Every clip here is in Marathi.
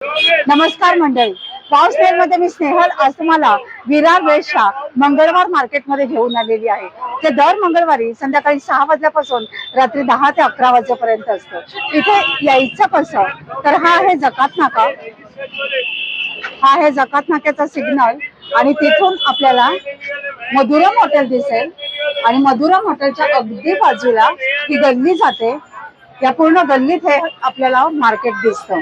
नमस्कार मंडळी, वाव स्टाईल मध्ये मी स्नेहल आज तुम्हाला विरार वेस्टच्या मंगळवार मार्केटमध्ये घेऊन आलेली आहे. ते दर मंगळवारी संध्याकाळी 6 वाजल्यापासून रात्री 10 ते 11 वाजेपर्यंत असतं. इथे यायचं कसं तर हा आहे जकात नाका. हा आहे जकात नाक्याचा सिग्नल आणि तिथून आपल्याला मधुरम हॉटेल दिसेल आणि मधुरम हॉटेलच्या अगदी बाजूला ही गल्ली जाते. या पूर्ण गल्लीत हे आपल्याला मार्केट दिसतं.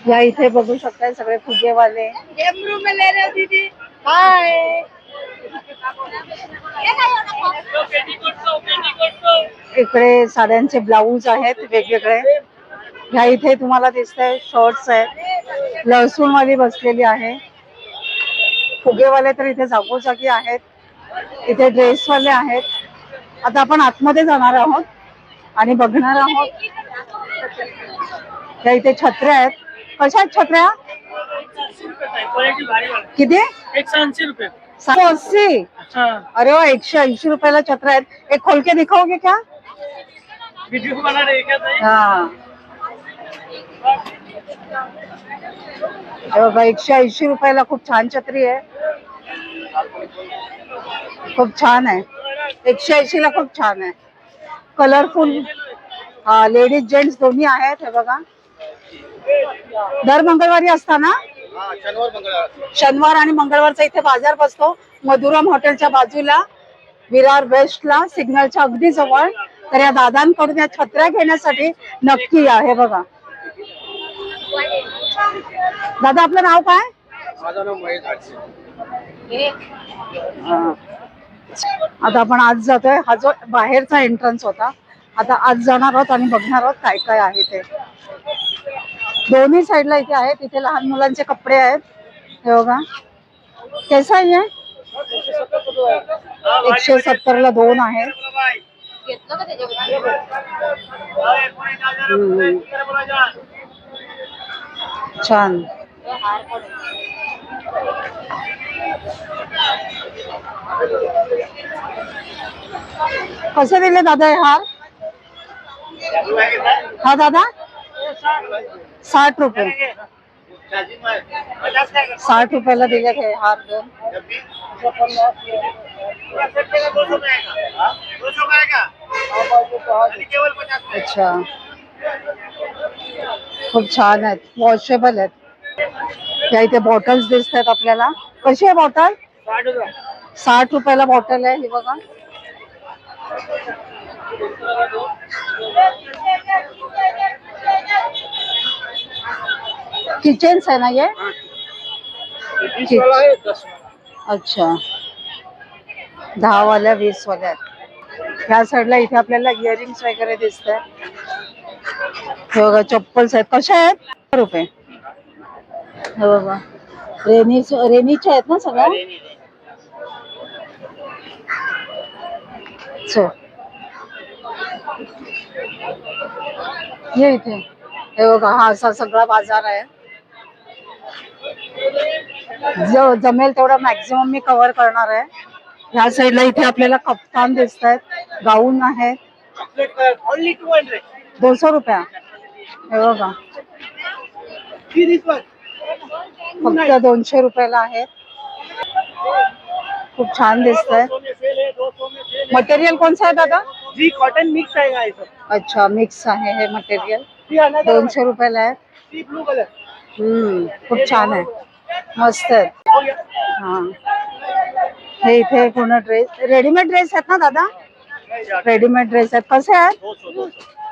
या इथे बघू शकताय सगळे फुगेवाले. इकडे साड्यांचे ब्लाऊज आहेत वेगवेगळे. ह्या इथे तुम्हाला दिसतंय शॉर्ट्स आहेत. लसूणवाली बसलेली आहे. फुगेवाले तर इथे जागोजागी आहेत. इथे ड्रेसवाले आहेत. आता आपण आतमध्ये जाणार आहोत आणि बघणार आहोत. त्या इथे छत्र्या आहेत. कशा आहेत छत्र्या? किती? 180 रुपये. 180? अरे वा, 180 रुपयाला छत्र्या आहेत. एक खोल के दिखाओगे क्या? वीडियो बना रहे क्या? हाँ, 180 रुपयाला खूप छान छत्री आहे. खूप छान आहे. 180 ला खूप छान आहे. कलरफुल. हा, लेडीज जेंट्स दोन्ही आहेत. हे बघा, दर मंगळवारी असताना शनिवार आणि मंगळवारचा इथे बाजार बसतो. मधुरम हॉटेलच्या बाजूला विरार वेस्टला सिग्नलच्या अगदी जवळ. तर या दादांकडून या छत्र्या घेण्यासाठी नक्की या. हे बघा, दादा आपलं नाव काय? माझं नाव महेश आडसे. आता आपण आज जातोय. हा जो बाहेरचा एंट्रन्स होता, आता आज जाणार आहोत आणि बघणार आहोत काय काय आहे ते. दोन्ही साईडला इथे आहेत. इथे लहान मुलांचे कपडे आहेत. हे बघा, कैसा आहे? 170 ला 2 आहेत. छान. कसे दिले दादा हे हार? हा दादा 60 रुपये. 60 रुपयाला दिले हे हार दोन. अच्छा, खूप छान आहेत. वॉशेबल आहेत. या इथे बॉटल्स दिसत आहेत आपल्याला. कशी आहे बॉटल? 60 रुपयाला बॉटल आहे. ही बघा, किचन्स आहे ना ये? अच्छा, 10 वाल्या 20 वाल्या आहेत. ह्या साईडला इथे आपल्याला इयरिंग्स वगैरे दिसत आहेत. हे बघा, चप्पल्स आहेत. कशा आहेत? रुपये. हे बघा, रेनीचे आहेत ना सगळ्या? ये इथे. हे बघा, हा असा सगळा बाजार आहे. जो जमेल तेवढा मॅक्झिमम मी कव्हर करणार आहे. ह्या साईडला इथे आपल्याला कफ्तान दिसत आहेत, गाऊन आहेत. 200 रुपया. हे बघा, फक्त 200 रुपयाला आहेत. खूप छान दिसत आहे. मटेरियल कोणचं आहे दादा? जी कॉटन मिक्स आहे. अच्छा, मिक्स आहे हे मटेरियल. 200 रुपयाला आहे. Blue colour. खूप छान आहे, मस्त आहे. हा, हे इथे पूर्ण ड्रेस, रेडीमेड ड्रेस आहेत ना दादा? रेडीमेड ड्रेस आहेत. कसे आहेत?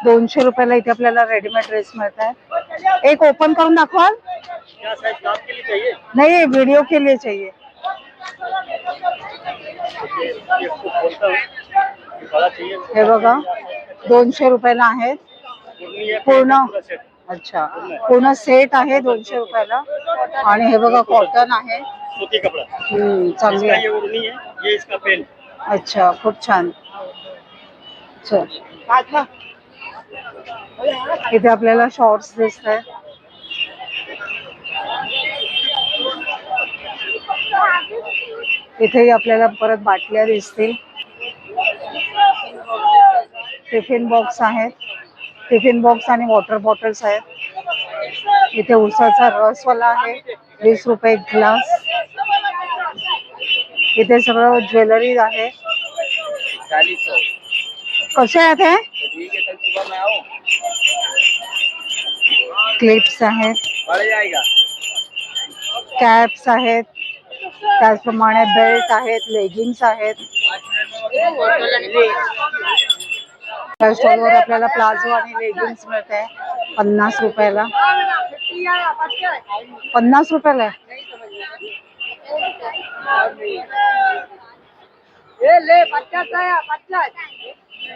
200 रुपयाला इथे आपल्याला रेडीमेड ड्रेस मिळत आहे. एक ओपन करून दाखवाल? नाही, व्हिडिओ के लिए चाहिए. हे बघा, 200 रुपयाला आहेत पूर्ण. अच्छा, पूर्ण सेट आहे 200 रुपयाला. आणि हे बघा, कॉटन आहे. चांगली आहे. अच्छा, खूप छान. इथे आपल्याला शॉर्ट्स दिसत आहेत. इथेही आपल्याला परत बाटल्या दिसतील. टिफिन बॉक्स आहेत. टिफिन बॉक्स आणि वॉटर बॉटल्स आहेत. इथे उसाचा रसवाला आहे, 20 रुपये ग्लास. इथे सगळं ज्वेलरी आहे. कसे आहेत हे? क्लिप्स आहेत, कॅप्स आहेत, त्याचप्रमाणे बेल्ट आहेत, लेगिन्स आहेत. त्या स्टॉलवर आपल्याला प्लाझो आणि लेगिन्स मिळते 50 रुपयाला. 50 रुपयाला आहे.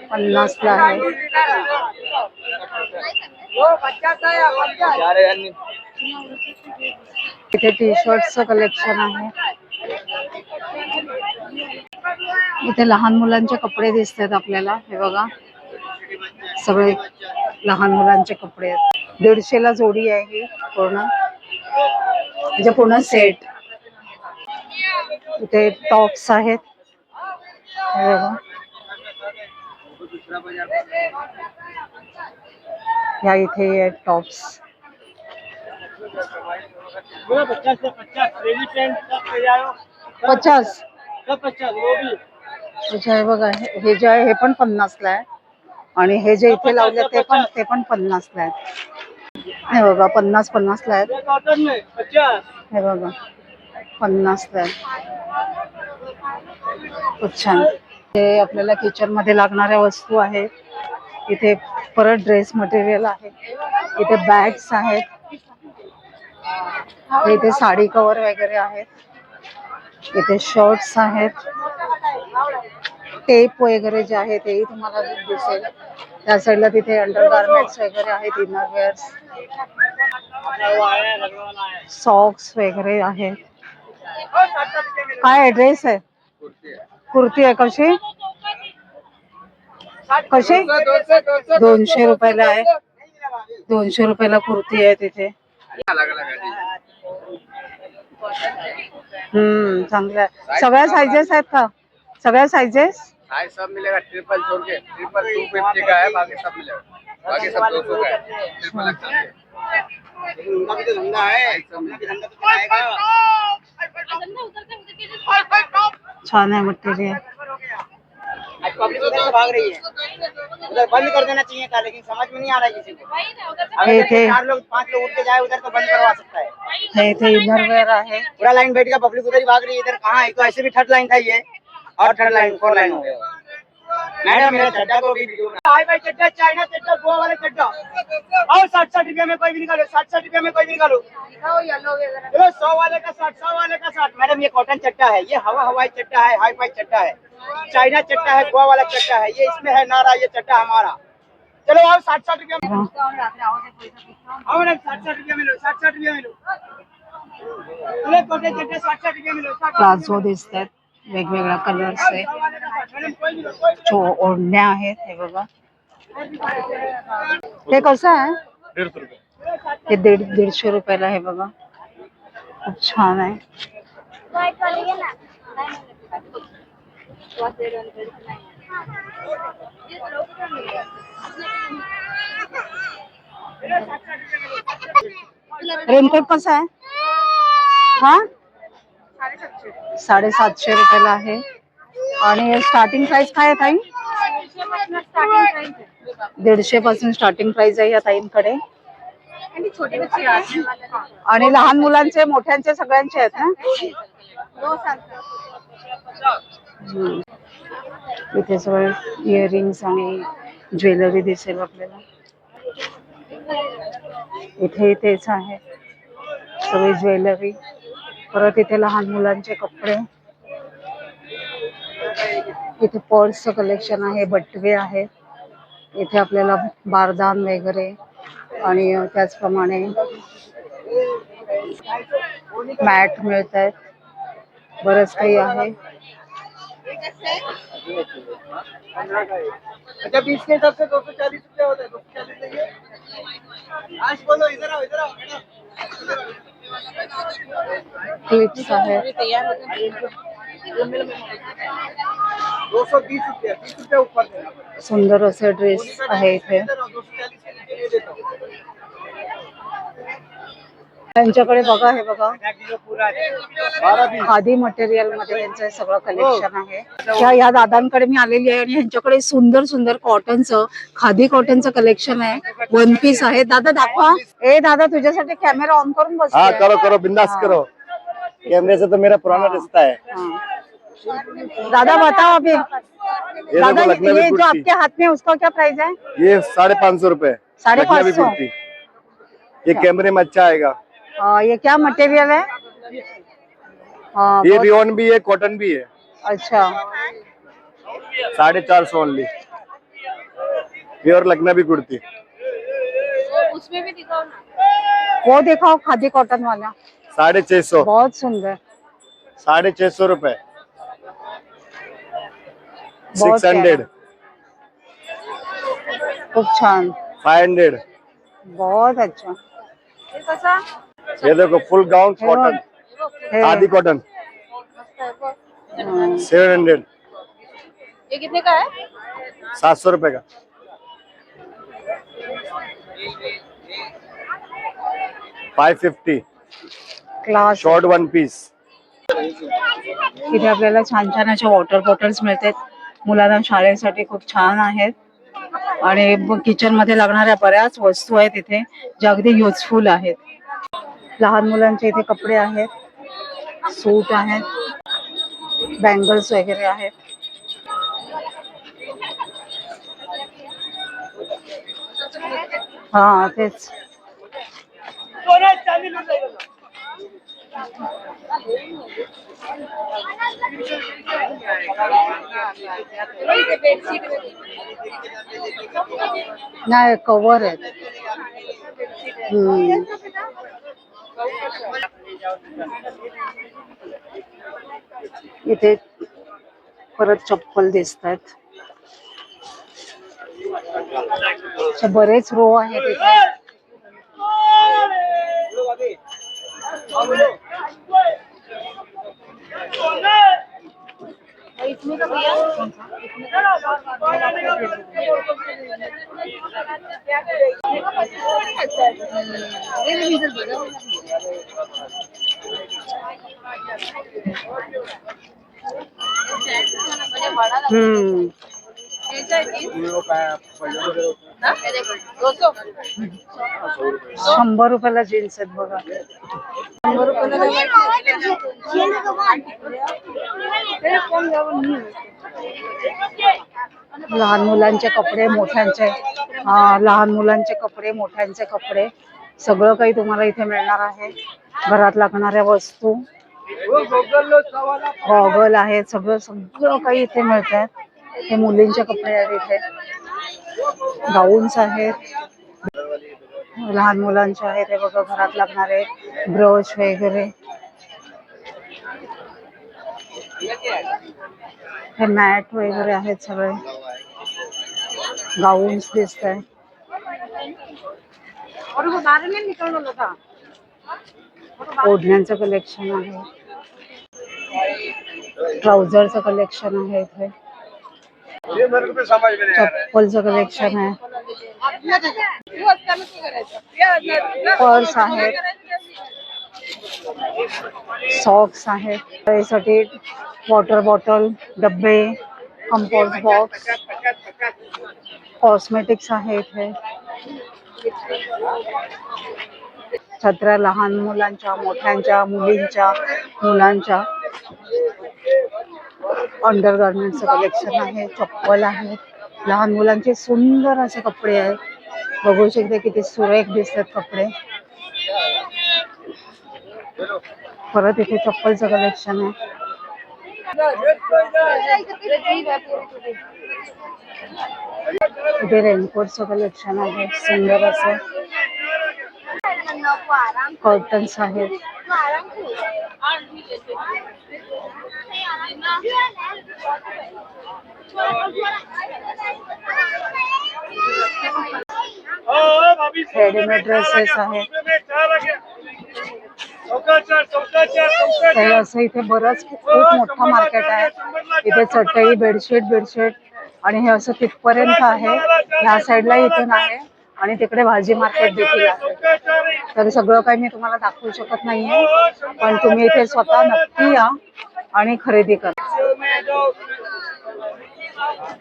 50 ला आहे. इथे टी शर्टचं कलेक्शन आहे. इथे लहान मुलांचे कपडे दिसत आहेत आपल्याला. हे बघा, सगळे लहान मुलांचे कपडे आहेत. 150 ला जोडी आहे ही पूर्ण, म्हणजे पूर्ण सेट. इथे टॉप्स आहेत. हे बघा, या इथे आहेत टॉप्स. 50. अच्छा, हे बघा, हे जे आहे हे पण 50 ला आहे. आणि हे जे इथे लावले ते पण 50 ला आहेत. हे बघा, 50 ला आहेत. हे बघा, 50 ला आहे. खूप छान. हे आपल्याला किचन मध्ये लागणाऱ्या वस्तू आहेत. इथे परत ड्रेस मटेरियल आहे. इथे बॅग्स आहेत. इथे साडी कव्हर वगैरे आहेत. इथे शर्ट्स आहेत. टेप वगैरे जे आहे तेही तुम्हाला दिसेल. त्या साईडला तिथे अंडरगार्मेंट्स वगैरे आहेत, इनरवेअर्स, सॉक्स वगैरे आहेत. काय ड्रेस आहे? कुर्ती आहे. कशी कशी? 200 रुपयाला आहे. 200 रुपयाला कुर्ती आहे तिथे. चांगलं आहे. सगळ्या साइजेस आहेत का? सगळ्या साइजेस सब मिलेगा. ट्रिपल छोड़ के ट्रिपल 250 का है, बाकी सब मिलेगा. बाकी सब 200 का है. ट्रिपल उनका भी तो धंधा है, अपना भी धंधा तो चलाएगा. छान आहे मटेरियल. आज पब्लिक उधर से भाग रही है. उधर बंद कर देना चाहिए था, लेकिन समझ में नहीं आ रहा है किसी को. अगर 4 लोग 5 लोग उठ के जाए उधर तो बंद करवा सकता है. इथे इनरवेअर आहे. पूरा लाइन बैठ गया, पब्लिक उधर ही भाग रही है. इधर कहाँ है? तो ऐसे भी थर्ड लाइन था ये, और थर्ड लाइन 4 लाइन हो गया. मैडम मेरा चड्डा को भी वीडियो में हाय भाई. चड्डा चाइना चड्डा, गोवा वाला चड्डा. आओ 60-60 रुपये में कोई भी निकालो. 60-60 रुपये में कोई भी निकालो. चलो 100 वाले का 60, 100 वाले का 60. मैडम ये कॉटन चड्डा है, ये हवाई चड्डा है, हाई फाई चड्डा है, चाइना चड्डा है, गोवा वाला चड्डा है. ये इसमें है नारा, ये चड्डा हमारा. चलो आओ 60-60 रुपये में. आओ मैडम 60-60 रुपये में लो. 60-60 रुपये में लो. चलो कॉटन चड्डा 60-60 रुपये में लो. प्लाझो दिसत आहेत वेगवेगळ्या कलर्सचे. ओढण्या आहेत. हे बघा, हे कसं आहे? 150 रुपये. हे 150 रुपयाला. हे बघा, खूप छान आहे. रेनकोट कसा आहे? हा, 750 रुपयाला आहे. आणि स्टार्टिंग प्राइस काय आहे ताई? 150 पासून स्टार्टिंग प्राइस आहे या ताईंकडे. आणि लहान मुलांचे, मोठ्यांचे, सगळ्यांचे आहेत ना? इथे सगळे इयरिंग्स आणि ज्वेलरी दिसेल आपल्याला. इथे तेच आहे, सगळी ज्वेलरी. परत इथे लहान मुलांचे कपडे. इथे पर्सचं कलेक्शन आहे, बटवे आहेत. इथे आपल्याला बारदान वगैरे आणि त्याचप्रमाणे मॅट मिळत आहेत. बरंच काही आहे. अच्छा 20 के हिसाब से 240 रुपये होता है. 240 देंगे. आज बोलो इधर आओ, इधर आओ मैडम. क्लिप्स आहेत. 220 रुपये, 30 रुपये ऊपर देना. सुंदर असे ड्रेस आहे इथे. 240 त्यांच्याकडे बघा, हे बघा खादी मटेरियल मध्ये यांचं हे सगळं कलेक्शन आहे. या दादांकडे मी आलेली आहे आणि यांच्याकडे सुंदर सुंदर कॉटनचं, खादी कॉटनचं कलेक्शन आहे. वन पीस आहे. दादा दाखवा. ए दादा, तुझ्यासाठी कॅमेरा ऑन करून बस. हाँ करो करो बिंदास करो, कैमरे से तो मेरा पुराना रिश्ता है। दादा बताओ अभी। ये दादा देखो लखनवी ये जो कुर्ती, आपके हाथ में उसका क्या प्राइस है? ये 550 रुपए। 550? लखनवी कुर्ती, ये कैमरे में अच्छा आएगा। ये क्या मटेरियल है? ये रियोन भी है, कॉटन भी है। अच्छा, 450 ओनली, प्योर लखनवी कुर्ती। उसमें भी दिखाओ ना। वो दिखाओ खादी कॉटन वाला, 650, बहुत सुंदर, 650 रुपए। बहुत 600, खूप छान, 500। बहुत अच्छा. ये देखो फुल गाउन कॉटन, हे, खादी कॉटन, 700, ये कितने का है? 700 रुपए का। 550, क्लास. Short one piece. इथे आपल्याला छान छान अशा वॉटर बॉटल्स मिळतात. मुलांना शाळेसाठी खूप छान आहेत आणि किचन मध्ये लागणाऱ्या बऱ्याच वस्तू आहेत इथे, ज्या अगदी युजफुल आहेत. लहान मुलांचे इथे कपडे आहेत, सूट आहेत, बँगल्स वगैरे आहेत. हा तेच. नाही, कव्हर आहेत. इथे परत चप्पल दिसतात. बरेच रो आहेत इथे. इसमें का भैया? हम्म. 100 रुपयाला जीन्स आहेत बघा. 100 रुपयाला लहान मुलांचे कपडे, मोठ्यांचे, लहान मुलांचे कपडे, मोठ्यांचे कपडे, सगळं काही तुम्हाला इथे मिळणार आहे. घरात लागणाऱ्या वस्तू, गॉगल आहेत, सगळं सगळं काही इथे मिळतात. हे मुलींचे कपडे आहेत इथे, गाऊन्स आहेत, लहान मुलांचे आहेत. हे बघा, घरात लागणारे ब्रश वगैरे, हे मॅट वगैरे आहेत, सगळे गाऊन्स दिसत आहे. ओढण्यांचं कलेक्शन आहे, ट्राउझरचं कलेक्शन आहे इथे, चप्पलचं कलेक्शन आहे, पर्स आहेत, सॉक्स आहेत, त्यासाठी वॉटर बॉटल, डब्बे, कंपोस्ट बॉक्स, कॉस्मेटिक्स आहे इथे, छत्र्या लहान मुलांच्या, मोठ्यांच्या, मुलींच्या, मुलांच्या, अंडरगार्मेंटचं कलेक्शन आहे, चप्पल आहे, लहान मुलांचे सुंदर असे कपडे आहेत. बघू शकते किती सुरेख दिसतात कपडे. परत इथे चप्पलचं कलेक्शन आहे. इथे रेनकोटचं कलेक्शन आहे, सुंदर असं. कर्टन्स आहेत. रेडीमेड ड्रेसेस आहेत. तर असं इथे बरंच खूप मोठा मार्केट आहे. इथे चटई, बेडशीट आणि हे असं तिथपर्यंत आहे. ह्या साईडला इथून आहे आणि तिकडे भाजी मार्केट देखील आहे. तर सगळं काही मी तुम्हाला दाखवू शकत नाहीये, पण तुम्ही इथे स्वतः नक्की या आणि खरेदी करा.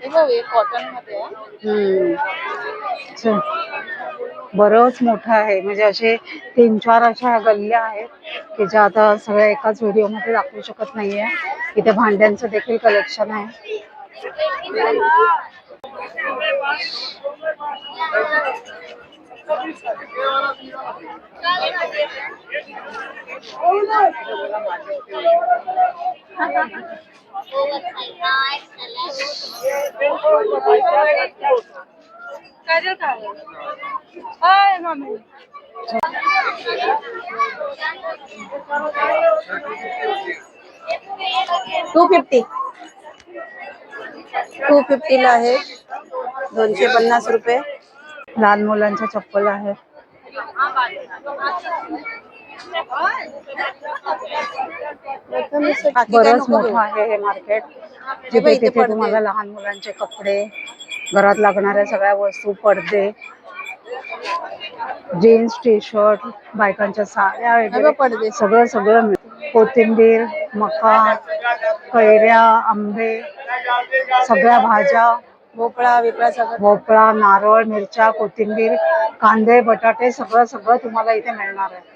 देखो ये कॉटन मध्ये आहे. चल. बरंच मोठं आहे, म्हणजे असे 3-4 अशा गल्ल्या आहेत की ज्या आता सगळ्या एकाच व्हिडिओ मध्ये दाखवू शकत नाहीये. इथे भांड्यांचं देखील कलेक्शन आहे. $250 ला आहे, 250 रुपये. लहान मुलांच्या चप्पल आहेत. बरंच मोठं आहे हे मार्केट. तिथे तुम्हाला लहान मुलांचे कपडे, घरात लागणाऱ्या सगळ्या वस्तू, पडदे, जीन्स, टी शर्ट, बायकांच्या साड्या वगैरे पडदे सगळं मिळतं. कोथिंबीर, मका, कैऱ्या, आंबे, सगळ्या भाज्या, भोपळा, नारळ, मिरच्या, कोथिंबीर, कांदे, बटाटे सगळं तुम्हाला इथे मिळणार आहे.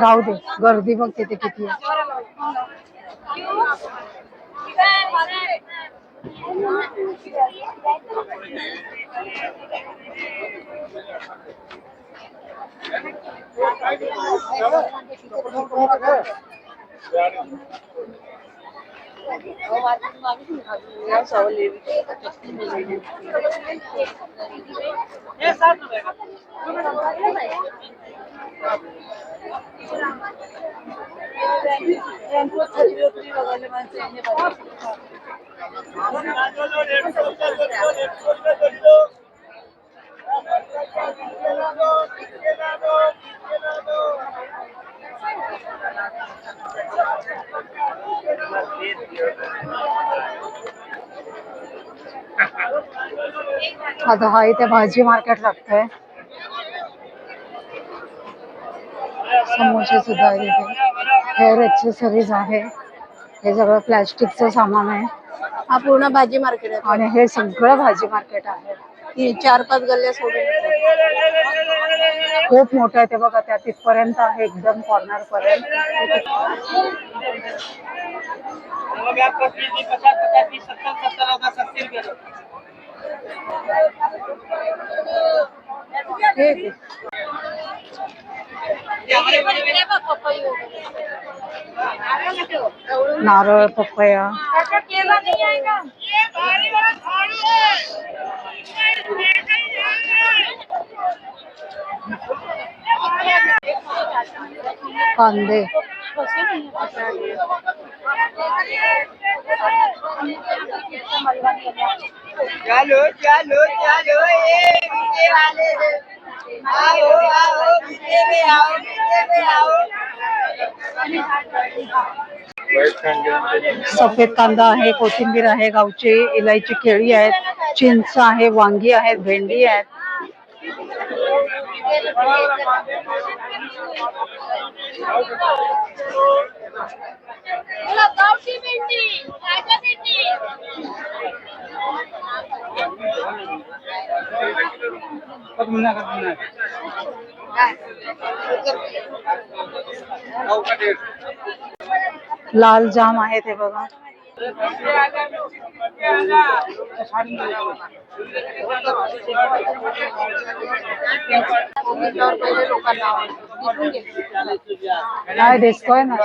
राहू दे, गर्दी बघ तिथे किती आहे. आता हा इथे भाजी मार्केट लागतंय. समोसे सुद्धा आहे इथे. हेअर एक्सेसरीज आहे. हे सगळं प्लॅस्टिकचं सामान आहे. हा पूर्ण भाजी मार्केट आहे आणि हे सगळं भाजी मार्केट आहे. 4-5 गल्ल्या सोडून. खूप मोठं आहे ते बघा, त्या तिथपर्यंत आहे, एकदम कॉर्नर पर्यंत. नारळ, पपया, कांदे, चलो चलो चलो ये मीठे वाले आओ आओ मीठे में आओ मीठे में आओ. सफेद कांदा आहे, कोथिंबीर आहे, गावची इलायची, केळी आहेत, चिंच आहे, वांगी आहेत, भेंडी आहेत. लाल जाम आहे ते बघा. नाही दिसतोय ना,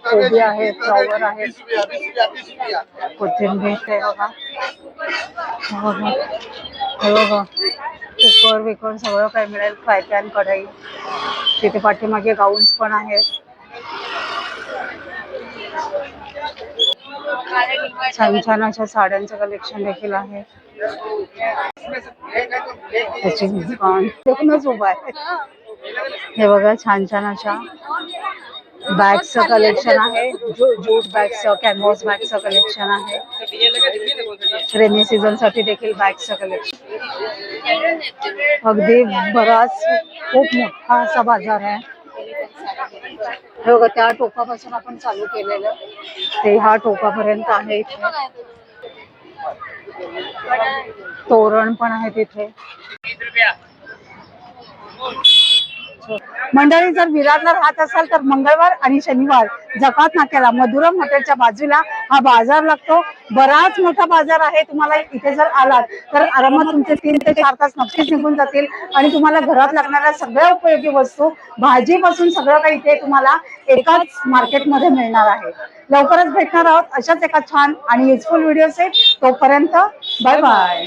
कोबी आहे, फ्लॉवर आहे, कोथिंबीर ते बघा. हे बघा, कुकर बिकर सगळं काय मिळेल. फ्राय पॅन, कढई. तिथे पाठीमागे गाऊन्स पण आहेत. छान छान अशा साड्यांचं कलेक्शन देखील आहे. त्याची दुकान उभा आहे. हे बघा, छान छान अशा बॅगचं कलेक्शन आहे, जूट बॅगचं, कॅनव्हास बॅगचं कलेक्शन आहे. रेनी सीझन साठी देखील बॅगचं कलेक्शन. अगदी बराच खूप मोठा असा बाजार आहे. हे बघा, त्या टोकापासून आपण चालू केलेलं ते ह्या टोकापर्यंत आहे. इथे तोरण पण आहे तिथे. मंडळी, जर विरारला राहत असाल तर मंगळवार आणि शनिवार जकात नाक्याला मधुरम हॉटेलच्या बाजूला हा बाजार लागतो. बराच मोठा बाजार आहे. तुम्हाला इथे जर आलात तर आरामात तुमचे 3 ते 4 तास नक्कीच निघून जातील आणि तुम्हाला घरात लागणाऱ्या सगळ्या उपयोगी वस्तू, भाजीपासून सगळं काही इथे तुम्हाला एकाच मार्केटमध्ये मिळणार आहे. लवकरच भेटणार आहोत अशाच एका छान आणि युजफुल व्हिडिओ. तोपर्यंत बाय बाय.